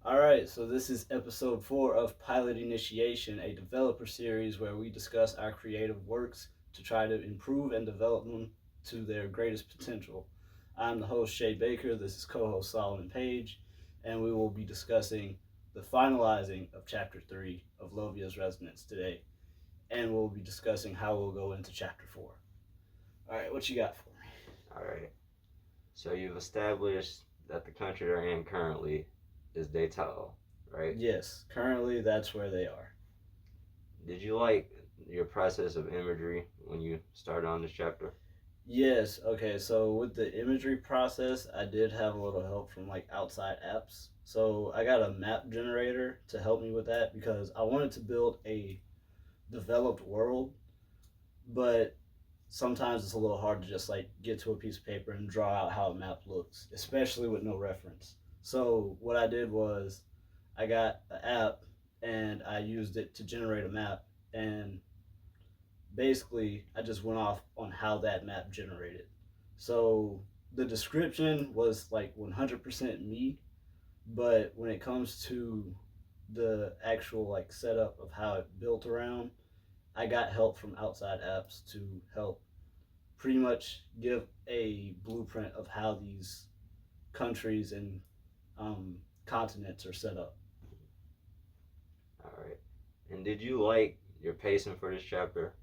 All right, so this is episode 4 of Pilot Initiation, a developer series where we discuss our creative works to try to improve and develop them to their greatest potential. I'm the host, Shea Baker. This is co host Solomon Page, and we will be discussing the finalizing of Chapter 3 of Lovia's Resonance today, and we'll be discussing how we'll go into Chapter 4. All right, what you got for me? All right. So you've established that the country they're in currently is Daytona, right? Yes, currently that's where they are. Did you like your process of imagery when you started on this chapter? Yes, okay, so with the imagery process, I did have a little help from like outside apps. So I got a map generator to help me with that because I wanted to build a developed world, but sometimes it's a little hard to just like get to a piece of paper and draw out how a map looks, especially with no reference. So what I did was I got an app and I used it to generate a map, and basically I just went off on how that map generated. So the description was like 100% me, but when it comes to the actual like setup of how it built around, I got help from outside apps to help pretty much give a blueprint of how these countries and um, continents are set up. All right. And did you like your pacing for this chapter?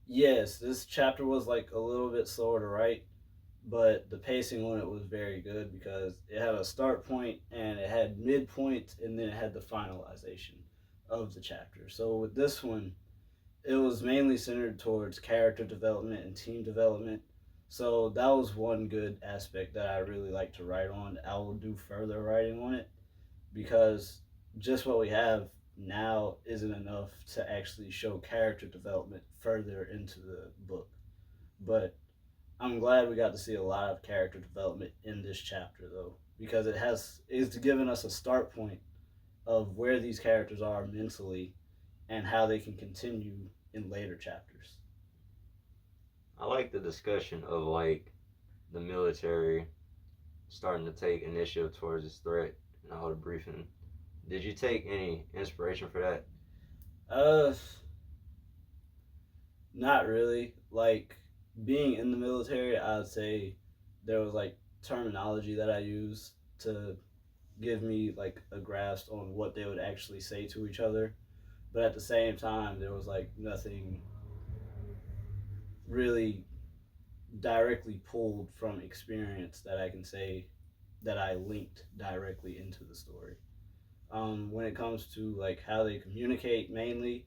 Yes, this chapter was like a little bit slower to write, but the pacing on it was very good because it had a start point and it had midpoint and then it had the finalization of the chapter. So with this one, it was mainly centered towards character development and team development. So that was one good aspect that I really like to write on. I will do further writing on it because just what we have now isn't enough to actually show character development further into the book. But I'm glad we got to see a lot of character development in this chapter though, because it's given us a start point of where these characters are mentally and how they can continue in later chapters. I like the discussion of like the military starting to take initiative towards this threat and all the briefing. Did you take any inspiration for that? Uh, Not really. Like being in the military, I'd say there was like terminology that I used to give me like a grasp on what they would actually say to each other. But at the same time, there was like nothing really directly pulled from experience that I can say that I linked directly into the story. When it comes to like how they communicate, mainly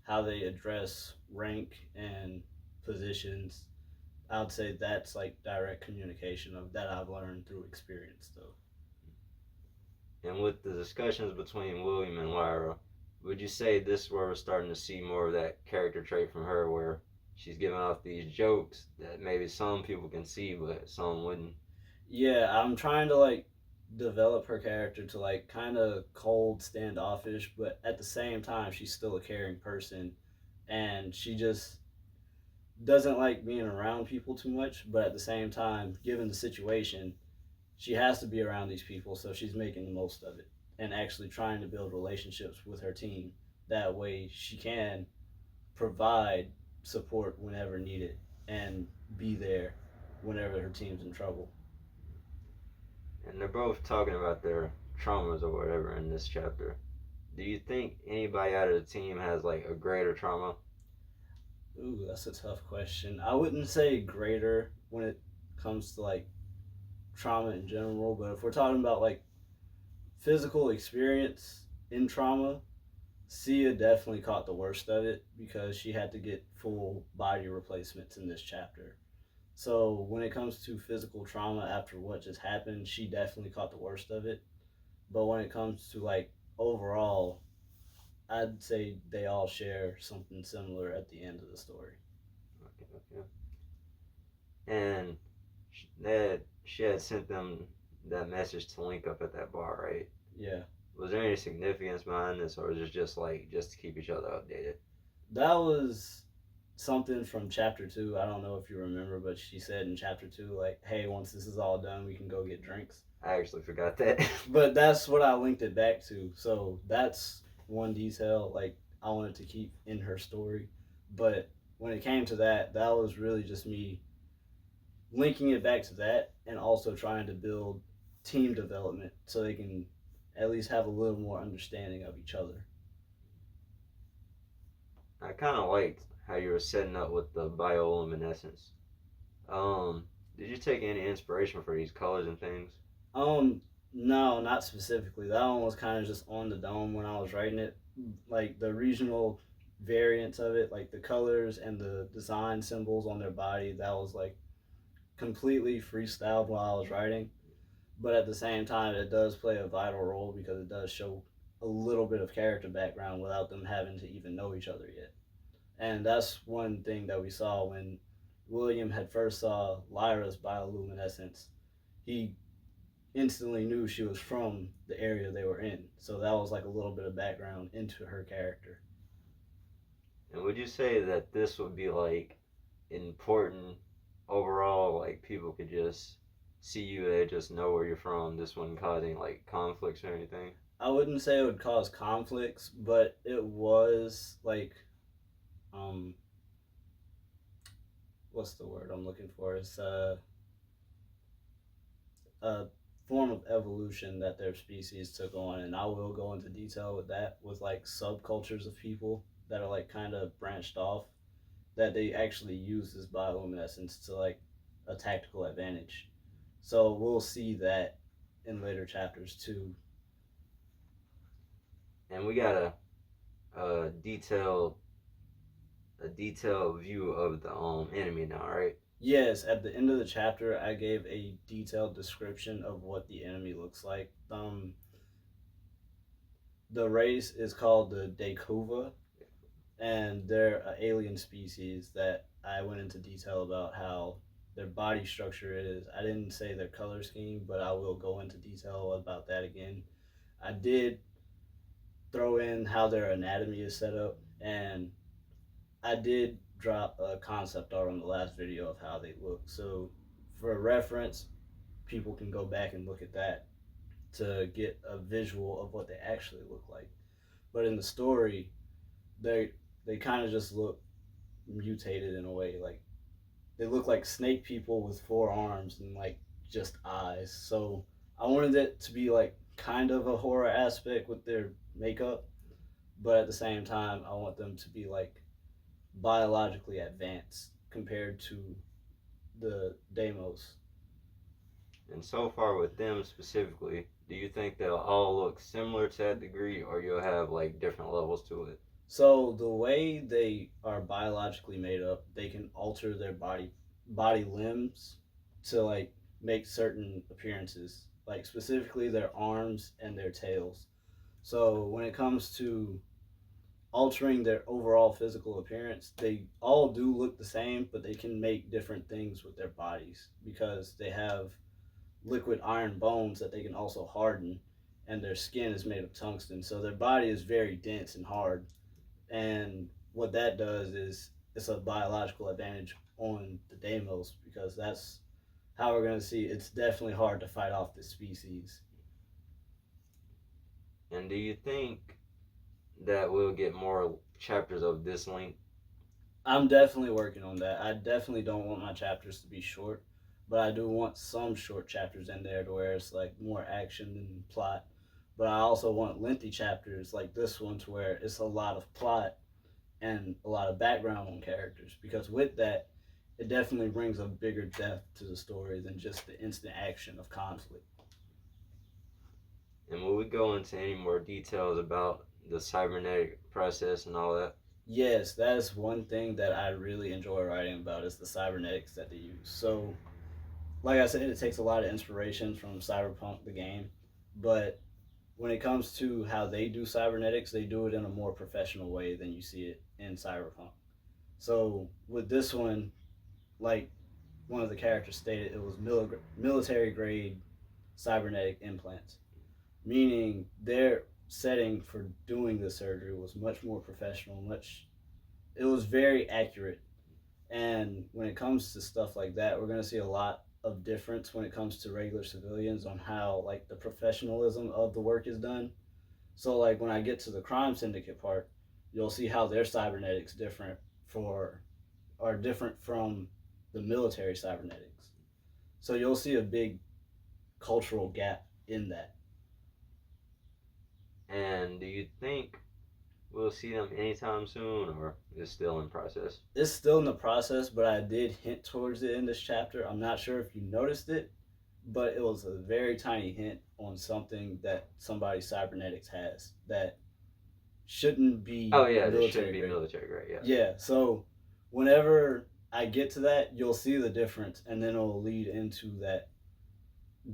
how they address rank and positions, I'd say that's like direct communication of that I've learned through experience, though. And with the discussions between William and Lyra, would you say this is where we're starting to see more of that character trait from her, where she's giving off these jokes that maybe some people can see, but some wouldn't? Yeah, I'm trying to like develop her character to like kind of cold, standoffish, but at the same time, she's still a caring person, and she just doesn't like being around people too much. But at the same time, given the situation, she has to be around these people, so she's making the most of it and actually trying to build relationships with her team. That way, she can provide support whenever needed and be there whenever her team's in trouble. And they're both talking about their traumas or whatever in this chapter. Do you think anybody out of the team has like a greater trauma? Ooh, that's a tough question. I wouldn't say greater when it comes to like trauma in general, but if we're talking about like physical experience in trauma, Sia definitely caught the worst of it because she had to get full body replacements in this chapter. So when it comes to physical trauma after what just happened, she definitely caught the worst of it. But when it comes to like overall, I'd say they all share something similar at the end of the story. Okay, okay. And that she had sent them that message to link up at that bar, right? Yeah. Was there any significance behind this, or was it just like just to keep each other updated? That was something from chapter two. I don't know if you remember, but she said in chapter two, like, "Hey, once this is all done, we can go get drinks." I actually forgot that. But that's what I linked it back to. So that's one detail like I wanted to keep in her story. But when it came to that, that was really just me linking it back to that and also trying to build team development so they can at least have a little more understanding of each other. I kind of liked how you were setting up with the bioluminescence. Did you take any inspiration for these colors and things? Um, no, not specifically. That one was kind of just on the dome when I was writing it. Like the regional variants of it, like the colors and the design symbols on their body, that was like completely freestyled while I was writing. But at the same time, it does play a vital role because it does show a little bit of character background without them having to even know each other yet. And that's one thing that we saw when William had first saw Lyra's bioluminescence. He instantly knew she was from the area they were in. So that was like a little bit of background into her character. And would you say that this would be like important overall? Like people could just see you, they just know where you're from. This wasn't causing like conflicts or anything. I wouldn't say it would cause conflicts, but it was like, um, what's the word I'm looking for? It's a form of evolution that their species took on, and I will go into detail with that with like subcultures of people that are like kind of branched off that they actually use this bioluminescence to like a tactical advantage. So we'll see that in later chapters too. And we got a detailed a detailed view of the enemy now, right? Yes, at the end of the chapter, I gave a detailed description of what the enemy looks like. The race is called the Dakuva, and they're an alien species that I went into detail about how their body structure is. I didn't say their color scheme, but I will go into detail about that again. I did throw in how their anatomy is set up, and I did drop a concept art on the last video of how they look. So, for reference, people can go back and look at that to get a visual of what they actually look like. But in the story, they they kind of just look mutated in a way. Like they look like snake people with four arms and like just eyes. So I wanted it to be like kind of a horror aspect with their makeup, but at the same time, I want them to be like biologically advanced compared to the Deimos. And so far with them specifically, do you think they'll all look similar to that degree, or you'll have like different levels to it? So the way they are biologically made up, they can alter their body limbs to like make certain appearances, like specifically their arms and their tails. So when it comes to altering their overall physical appearance, they all do look the same, but they can make different things with their bodies because they have liquid iron bones that they can also harden, and their skin is made of tungsten. So their body is very dense and hard. And what that does is it's a biological advantage on the Deimos because that's how we're going to see it's definitely hard to fight off this species. And do you think that we'll get more chapters of this length? I'm definitely working on that. I definitely don't want my chapters to be short, but I do want some short chapters in there to where it's like more action and plot. But I also want lengthy chapters like this one to where it's a lot of plot and a lot of background on characters because with that, it definitely brings a bigger depth to the story than just the instant action of conflict. And will we go into any more details about the cybernetic process and all that? Yes, that is one thing that I really enjoy writing about is the cybernetics that they use. So, like I said, it takes a lot of inspiration from Cyberpunk the game, but when it comes to how they do cybernetics, they do it in a more professional way than you see it in Cyberpunk. So with this one, like one of the characters stated, it was military grade cybernetic implants, meaning their setting for doing the surgery was much more professional. Much, it was very accurate And when it comes to stuff like that, we're going to see a lot of difference when it comes to regular civilians on how like the professionalism of the work is done. So like when I get to the crime syndicate part, you'll see how their cybernetics different for are different from the military cybernetics. So you'll see a big cultural gap in that. And do you think we'll see them anytime soon, or is still in process? It's still in the process, but I did hint towards it in this chapter. I'm not sure if you noticed it, but it was a very tiny hint on something that somebody cybernetics has that shouldn't be Oh yeah, this shouldn't military be grade. military grade. Yeah. Yeah, so whenever I get to that, you'll see the difference, and then it'll lead into that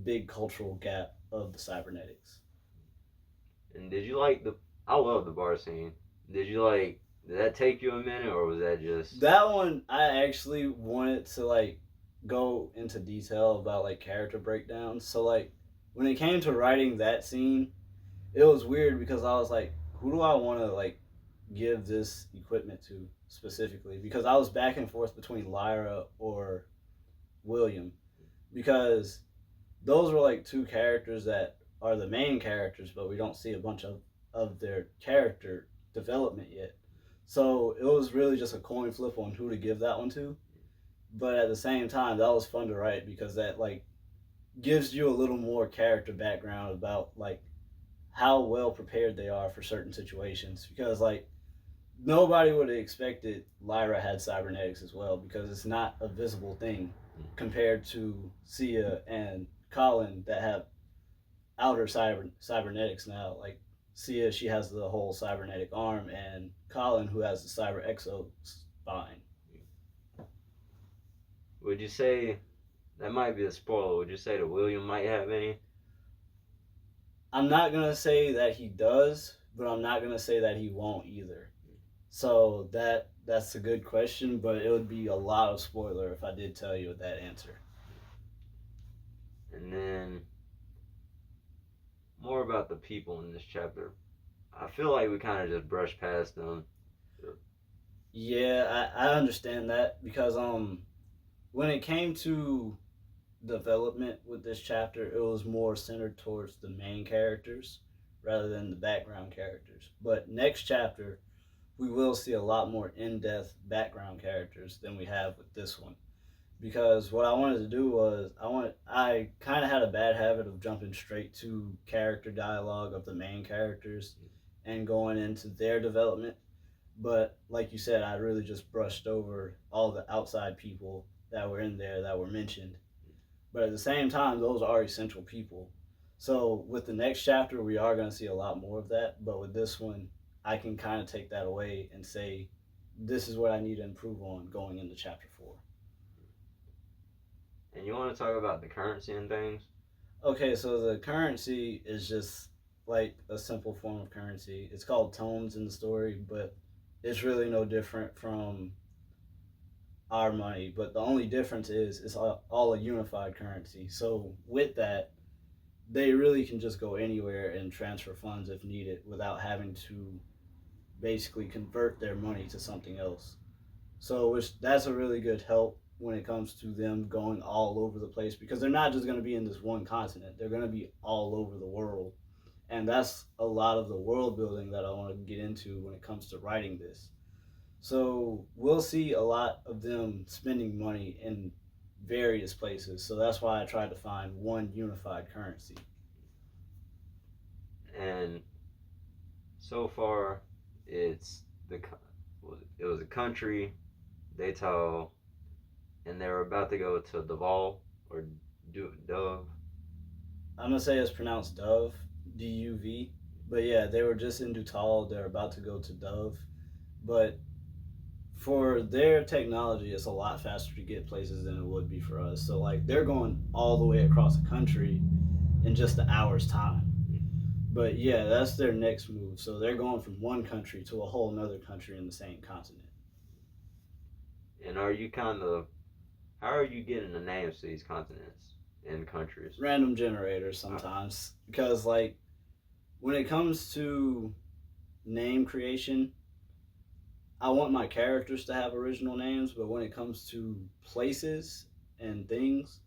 big cultural gap of the cybernetics. And did you like the? I love the bar scene. Did you like? Did that take you a minute, or was that just? That one, I actually wanted to like go into detail about like character breakdowns. So like when it came to writing that scene, it was weird because I was like, who do I want to like give this equipment to specifically? Because I was back and forth between Lyra or William because those were like two characters that are the main characters, but we don't see a bunch of their character development yet. So it was really just a coin flip on who to give that one to. But at the same time, that was fun to write because that like gives you a little more character background about like how well prepared they are for certain situations. Because like nobody would have expected Lyra had cybernetics as well because it's not a visible thing compared to Sia and Colin that have outer cybernetics now. Like Sia, she has the whole cybernetic arm, and Colin, who has the cyber exo spine. Would you say that might be a spoiler? Would you say that William might have any? I'm not gonna say that he does, but I'm not gonna say that he won't either. So that's a good question, but it would be a lot of spoiler if I did tell you that answer. And then more about the people in this chapter. I feel like we kind of just brushed past them. Yeah, I understand that because when it came to development with this chapter, it was more centered towards the main characters rather than the background characters. But next chapter, we will see a lot more in-depth background characters than we have with this one. Because what I wanted to do was I kind of had a bad habit of jumping straight to character dialogue of the main characters and going into their development. But like you said, I really just brushed over all the outside people that were in there that were mentioned. But at the same time, those are essential people. So with the next chapter, we are going to see a lot more of that. But with this one, I can kind of take that away and say, this is what I need to improve on going into chapter 4. And you want to talk about the currency and things? Okay, so the currency is just like a simple form of currency. It's called tones in the story, but it's really no different from our money. But the only difference is it's all a unified currency. So with that, they really can just go anywhere and transfer funds if needed without having to basically convert their money to something else. So which that's a really good help when it comes to them going all over the place because they're not just going to be in this one continent. They're going to be all over the world. And that's a lot of the world building that I want to get into when it comes to writing this. So we'll see a lot of them spending money in various places. So that's why I tried to find one unified currency. And so far, it's it was a country, Daytal, and they were about to go to Duval or Dove. I'm gonna say it's pronounced Dove, Duv. But yeah, they were just in Dutal. They're about to go to Dove, but for their technology, it's a lot faster to get places than it would be for us. So like they're going all the way across the country in just an hour's time. But yeah, that's their next move. So they're going from one country to a whole nother country in the same continent. And are you kind of how are you getting the names to these continents and countries? Random generators sometimes because like when it comes to name creation, I want my characters to have original names, but when it comes to places and things,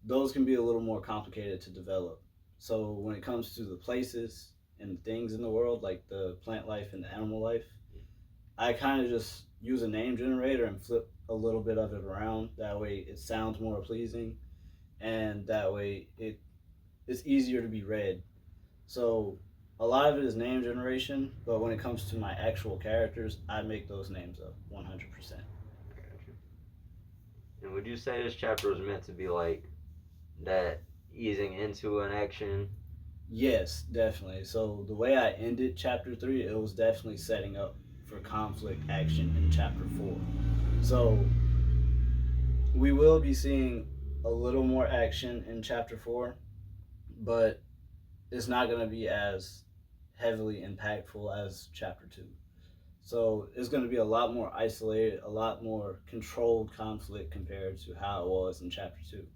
those can be a little more complicated to develop. So when it comes to the places and things in the world, like the plant life and the animal life, I kind of just use a name generator and flip a little bit of it around. That way it sounds more pleasing, and that way it's easier to be read. So a lot of it is name generation, but when it comes to my actual characters, I make those names up 100%. I got you. And would you say this chapter was meant to be like that easing into an action? Yes, definitely. So the way I ended chapter 3, it was definitely setting up for conflict action in chapter 4. So we will be seeing a little more action in chapter 4, but it's not going to be as heavily impactful as chapter 2. So it's going to be a lot more isolated, a lot more controlled conflict compared to how it was in chapter 2.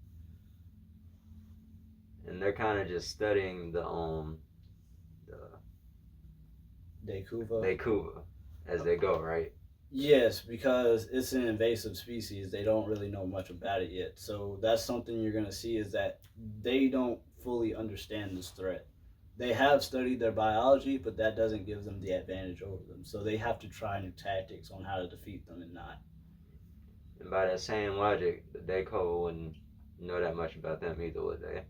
And they're kind of just studying the Dekuva. Kuva as they go, right? Yes, because it's an invasive species. They don't really know much about it yet. So that's something you're going to see is that they don't fully understand this threat. They have studied their biology, but that doesn't give them the advantage over them. So they have to try new tactics on how to defeat them and not. And by that same logic, the Dako wouldn't know that much about them either, would they?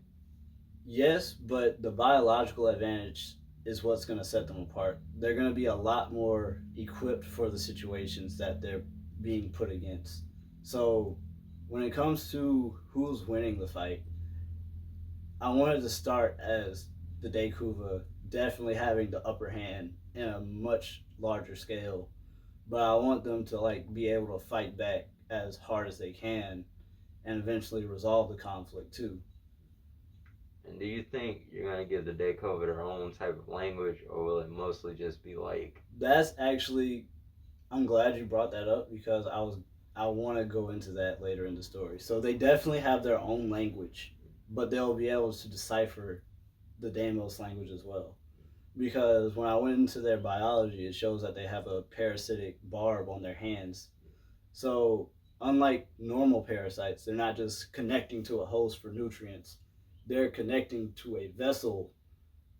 Yes, but the biological advantage is what's going to set them apart. They're going to be a lot more equipped for the situations that they're being put against. So when it comes to who's winning the fight, I wanted to start as the Dekuva definitely having the upper hand in a much larger scale, but I want them to like be able to fight back as hard as they can and eventually resolve the conflict too. And do you think you're gonna give the Dako their own type of language, or will it mostly just be like? That's actually I'm glad you brought that up because I want to go into that later in the story. So they definitely have their own language, but they'll be able to decipher the Deimos language as well. Because when I went into their biology, it shows that they have a parasitic barb on their hands. So unlike normal parasites, they're not just connecting to a host for nutrients. They're connecting to a vessel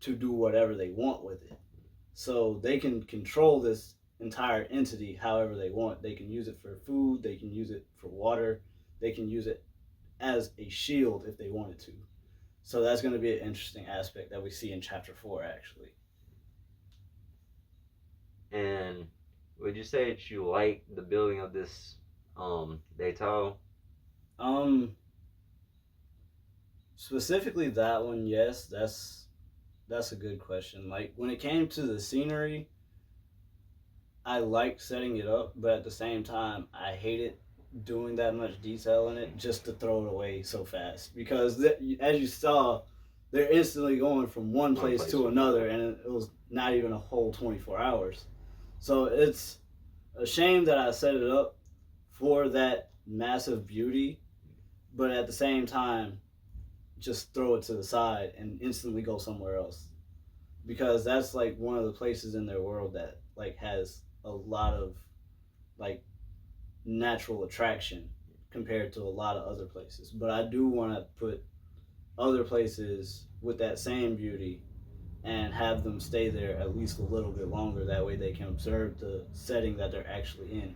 to do whatever they want with it. So they can control this entire entity however they want. They can use it for food, they can use it for water, they can use it as a shield if they wanted to. So that's going to be an interesting aspect that we see in chapter 4 actually. And would you say that you like the building of this Dato? Um Specifically that one, yes, that's a good question. Like when it came to the scenery, I liked setting it up, but at the same time, I hated doing that much detail in it just to throw it away so fast. Because as you saw, they're instantly going from one One place place to to another, another. and it was not even a whole 24 hours. So it's a shame that I set it up for that massive beauty, but at the same time, just throw it to the side and instantly go somewhere else because that's like one of the places in their world that like has a lot of like natural attraction compared to a lot of other places. But I do want to put other places with that same beauty and have them stay there at least a little bit longer. That way they can observe the setting that they're actually in.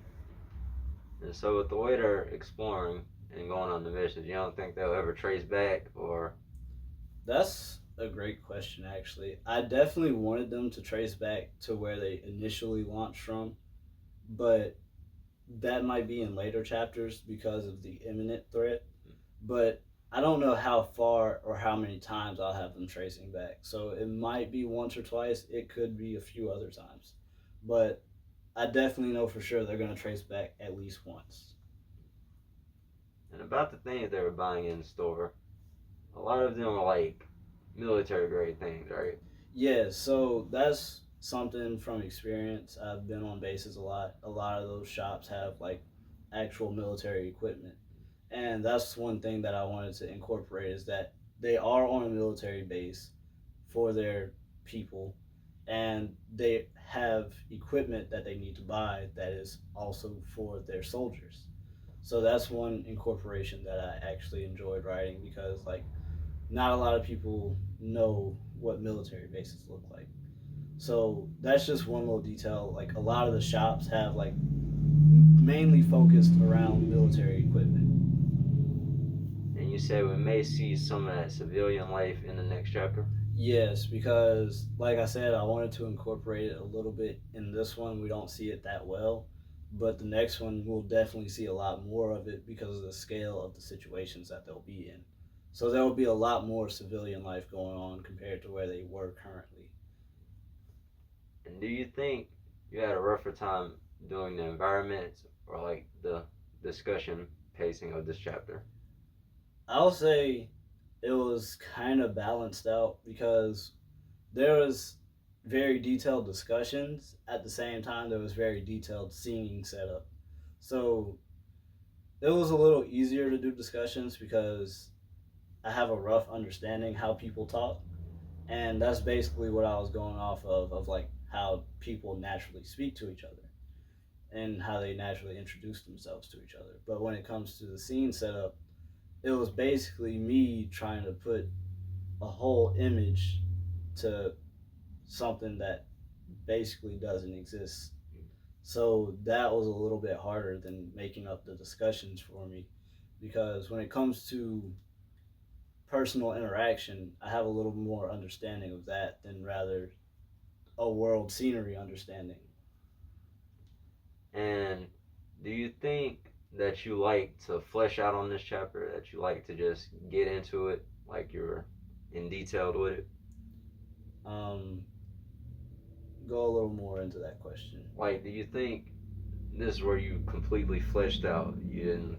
And so with the way they're exploring and going on the missions, you don't think they'll ever trace back, or? That's a great question, actually. I definitely wanted them to trace back to where they initially launched from, but that might be in later chapters because of the imminent threat. But I don't know how far or how many times I'll have them tracing back. So it might be once or twice. It could be a few other times. But I definitely know for sure they're going to trace back at least once. And about the things they were buying in the store, a lot of them are like military grade things, right? Yeah, so that's something from experience. I've been on bases a lot. A lot of those shops have like actual military equipment. And that's one thing that I wanted to incorporate is that they are on a military base for their people and they have equipment that they need to buy that is also for their soldiers. So that's one incorporation that I actually enjoyed writing because like not a lot of people know what military bases look like. So that's just one little detail. Like a lot of the shops have like mainly focused around military equipment. And you said we may see some of that civilian life in the next chapter. Yes, because like I said, I wanted to incorporate it a little bit. In this one, we don't see it that well, but the next one we'll definitely see a lot more of it because of the scale of the situations that they'll be in. So there will be a lot more civilian life going on compared to where they were currently. And do you think you had a rougher time doing the environment or like the discussion pacing of this chapter? I'll say it was kind of balanced out because there was very detailed discussions at the same time there was very detailed scene setup. So it was a little easier to do discussions because I have a rough understanding how people talk, and that's basically what I was going off of like how people naturally speak to each other and how they naturally introduce themselves to each other. But when it comes to the scene setup, it was basically me trying to put a whole image to something that basically doesn't exist. So that was a little bit harder than making up the discussions for me because when it comes to personal interaction, I have a little more understanding of that than rather a world scenery understanding. And do you think that you like to flesh out on this chapter, that you like to just get into it like you're in detailed with it? Um, Go a little more into that question. Like, do you think this is where you completely fleshed out? You didn't.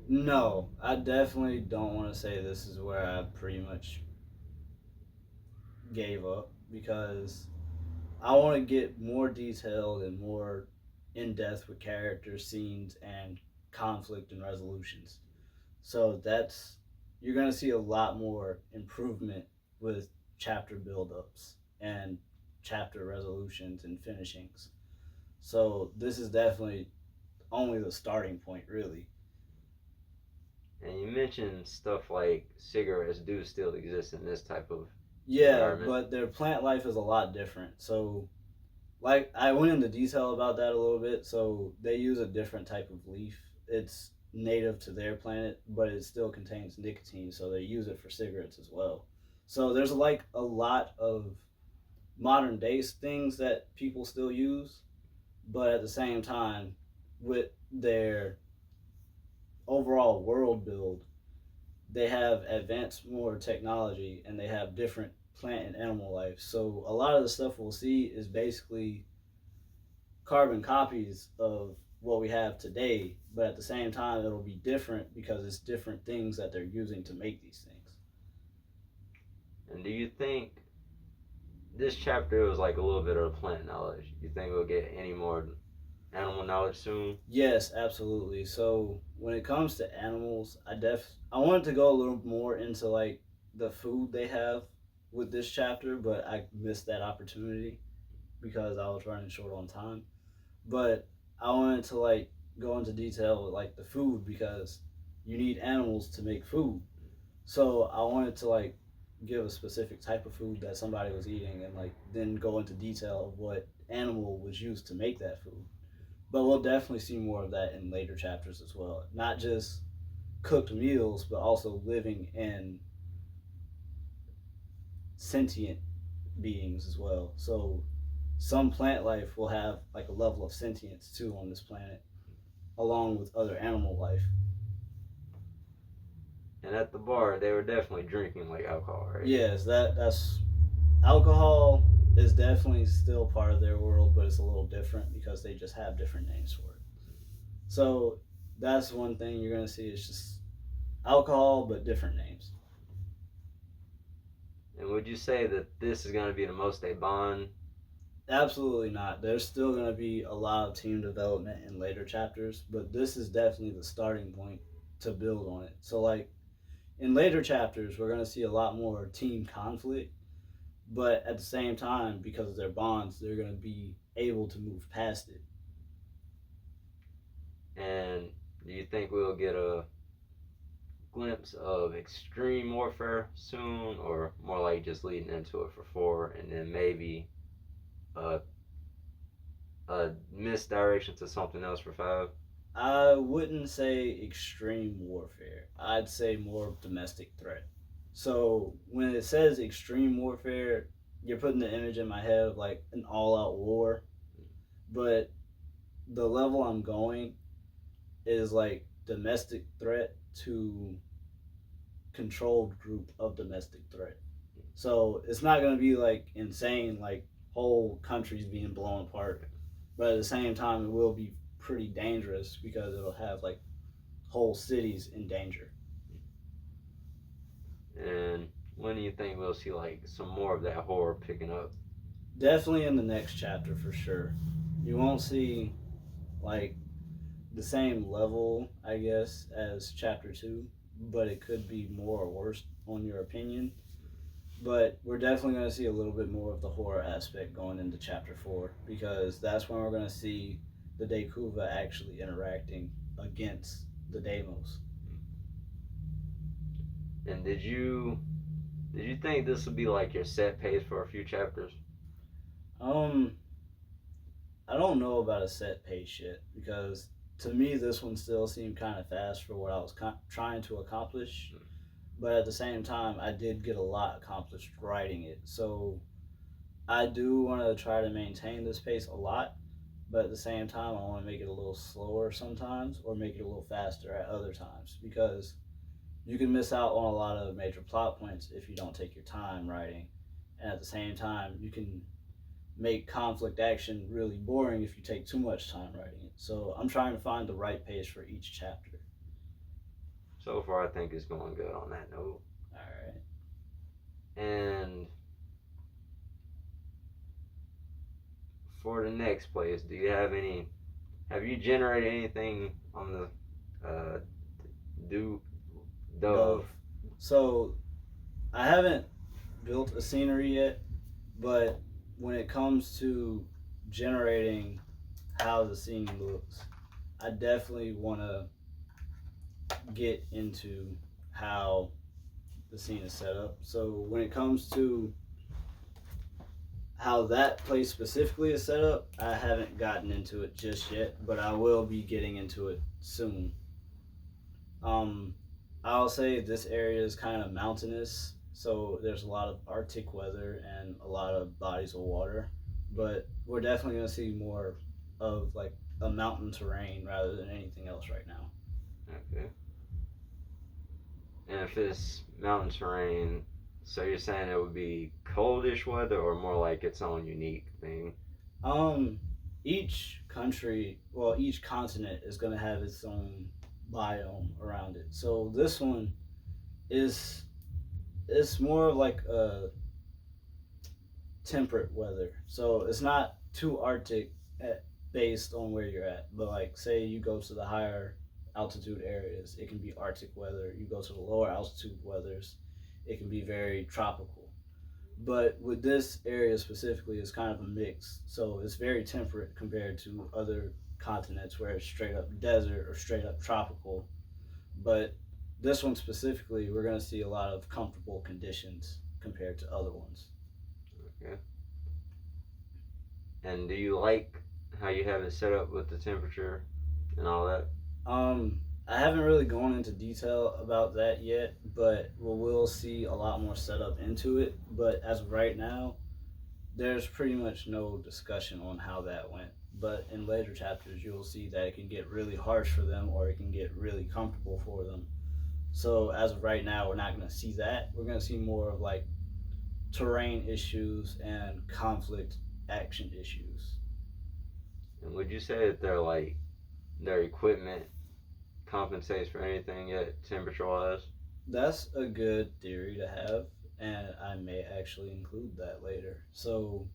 No, I definitely don't want to say this is where I pretty much gave up because I want to get more detailed and more in depth with characters, scenes, and conflict and resolutions. So that's you're gonna see a lot more improvement with chapter buildups and chapter resolutions and finishings. So this is definitely only the starting point, really. And you mentioned stuff like cigarettes do still exist in this type of Yeah, environment. but their plant life is a lot different. So like I went into detail about that a little bit. So they use a different type of leaf. It's native to their planet, but it still contains nicotine, so they use it for cigarettes as well. So there's like a lot of modern day things that people still use, but at the same time, with their overall world build, they have advanced more technology and they have different plant and animal life. So a lot of the stuff we'll see is basically carbon copies of what we have today, but at the same time, it'll be different because it's different things that they're using to make these things. And do you think this chapter was like a little bit of plant knowledge? You think we'll get any more animal knowledge soon? Yes, absolutely. So when it comes to animals, I wanted to go a little more into like the food they have with this chapter, but I missed that opportunity because I was running short on time. But I wanted to like go into detail with like the food because you need animals to make food. So I wanted to like give a specific type of food that somebody was eating and like then go into detail of what animal was used to make that food. But we'll definitely see more of that in later chapters as well. Not just cooked meals, but also living in sentient beings as well. So some plant life will have like a level of sentience too on this planet, along with other animal life. And at the bar, they were definitely drinking like alcohol, right? Yes, that's alcohol is definitely still part of their world, but it's a little different because they just have different names for it. So that's one thing you're gonna see is just alcohol, but different names. And would you say that this is going to be the most they bond? Absolutely not. There's still going to be a lot of team development in later chapters, but this is definitely the starting point to build on it. So, like in later chapters, we're going to see a lot more team conflict, but at the same time, because of their bonds, they're going to be able to move past it. And do you think we'll get a glimpse of extreme warfare soon, or more like just leading into it for 4, and then maybe a, a misdirection to something else for 5? I wouldn't say extreme warfare. I'd say more domestic threat. So when it says extreme warfare, you're putting the image in my head of like an all-out war. But the level I'm going is like domestic threat to controlled group of domestic threat. So it's not going to be like insane, like whole countries being blown apart. But at the same time, it will be pretty dangerous because it'll have like whole cities in danger. And when do you think we'll see like some more of that horror picking up? Definitely in the next chapter for sure. You won't see like the same level, I guess, as chapter two, but it could be more or worse on your opinion. But we're definitely going to see a little bit more of the horror aspect going into chapter four because that's when we're going to see the Dekuva actually interacting against the Deimos. And did you think this would be like your set pace for a few chapters? Um, I don't know about a set pace yet because to me this one still seemed kind of fast for what I was trying to accomplish. But at the same time, I did get a lot accomplished writing it. So I do want to try to maintain this pace a lot, but at the same time, I want to make it a little slower sometimes or make it a little faster at other times because you can miss out on a lot of major plot points if you don't take your time writing. And at the same time, you can make conflict action really boring if you take too much time writing it. So I'm trying to find the right pace for each chapter. So far, I think it's going good on that note. All right. And for the next place, do you have any? Have you generated anything on the do dove? So I haven't built a scenery yet, but when it comes to generating how the scene looks, I definitely want to get into how the scene is set up. So when it comes to how that place specifically is set up, I haven't gotten into it just yet, but I will be getting into it soon. Um, I'll say this area is kind of mountainous, so there's a lot of Arctic weather and a lot of bodies of water. But we're definitely going to see more of like a mountain terrain rather than anything else right now. Okay. And if it's mountain terrain, so you're saying it would be coldish weather or more like its own unique thing? Um, each country, well, each continent is going to have its own biome around it. So this one is it's more of like a temperate weather. So it's not too arctic based on where you're at. But like say you go to the higher altitude areas, it can be arctic weather. You go to the lower altitude weathers, it can be very tropical. But with this area specifically, it's kind of a mix. So it's very temperate compared to other continents where it's straight up desert or straight up tropical. But this one specifically, we're going to see a lot of comfortable conditions compared to other ones. Okay. And do you like how you have it set up with the temperature and all that? I haven't really gone into detail about that yet, but we'll see a lot more setup into it. But as of right now, there's pretty much no discussion on how that went. But in later chapters, you'll see that it can get really harsh for them or it can get really comfortable for them. So as of right now, we're not going to see that. We're going to see more of like terrain issues and conflict action issues. And would you say that they're like their equipment compensates for anything yet temperature wise? That's a good theory to have, and I may actually include that later. So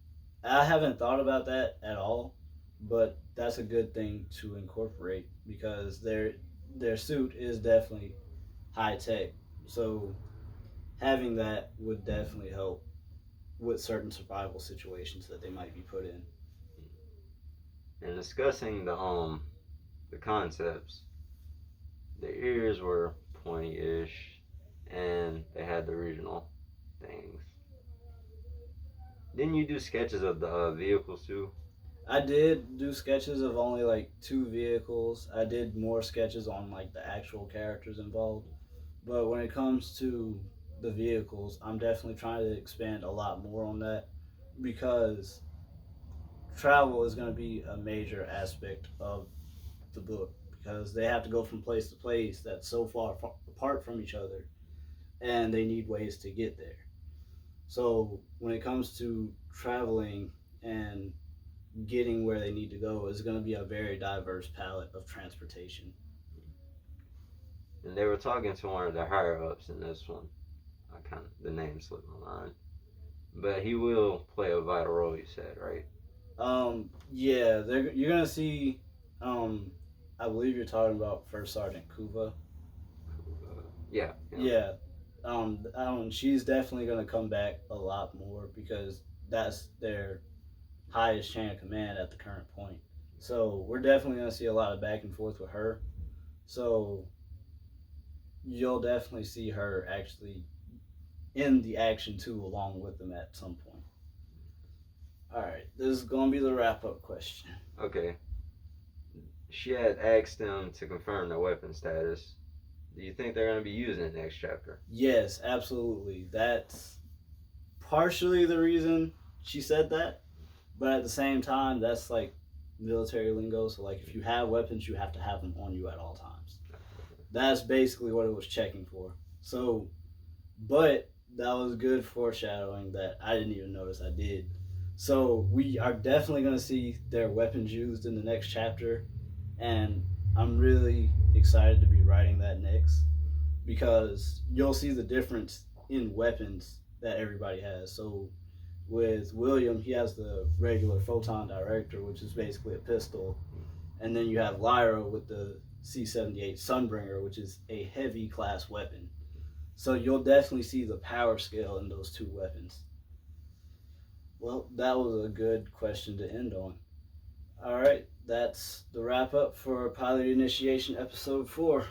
I haven't thought about that at all, but that's a good thing to incorporate because their suit is definitely high tech. So having that would definitely help. with certain survival situations that they might be put in. And discussing the concepts, the ears were pointy-ish, and they had the regional things. Didn't you do sketches of the vehicles too? I did do sketches of only like two vehicles. I did more sketches on like the actual characters involved. But when it comes to the vehicles, I'm definitely trying to expand a lot more on that because travel is going to be a major aspect of the book because they have to go from place to place that's so far apart from each other and they need ways to get there. So when it comes to traveling and getting where they need to go, is going to be a very diverse palette of transportation. And they were talking to one of the higher ups in this one. I kind of the name slipped my mind, but he will play a vital role. You said right? Yeah, you're gonna see. Um, I believe you're talking about First Sergeant Kuva. Yeah, him. Yeah, she's definitely gonna come back a lot more because that's their highest chain of command at the current point. So we're definitely gonna see a lot of back and forth with her. So you'll definitely see her actually in the action too, along with them at some point. All right, this is gonna be the wrap up question. Okay. She had asked them to confirm their weapon status. Do you think they're going to be using it next chapter? Yes, absolutely. That's partially the reason she said that, but at the same time, that's like military lingo. So, like, if you have weapons, you have to have them on you at all times. That's basically what it was checking for. So, but that was good foreshadowing that I didn't even notice I did. So, we are definitely going to see their weapons used in the next chapter, and I'm really excited to be writing that next because you'll see the difference in weapons that everybody has. So with William, he has the regular photon director, which is basically a pistol, and then you have Lyra with the C-78 Sunbringer, which is a heavy class weapon. So you'll definitely see the power scale in those two weapons. Well, that was a good question to end on. All right, that's the wrap up for Pilot Initiation Episode 4.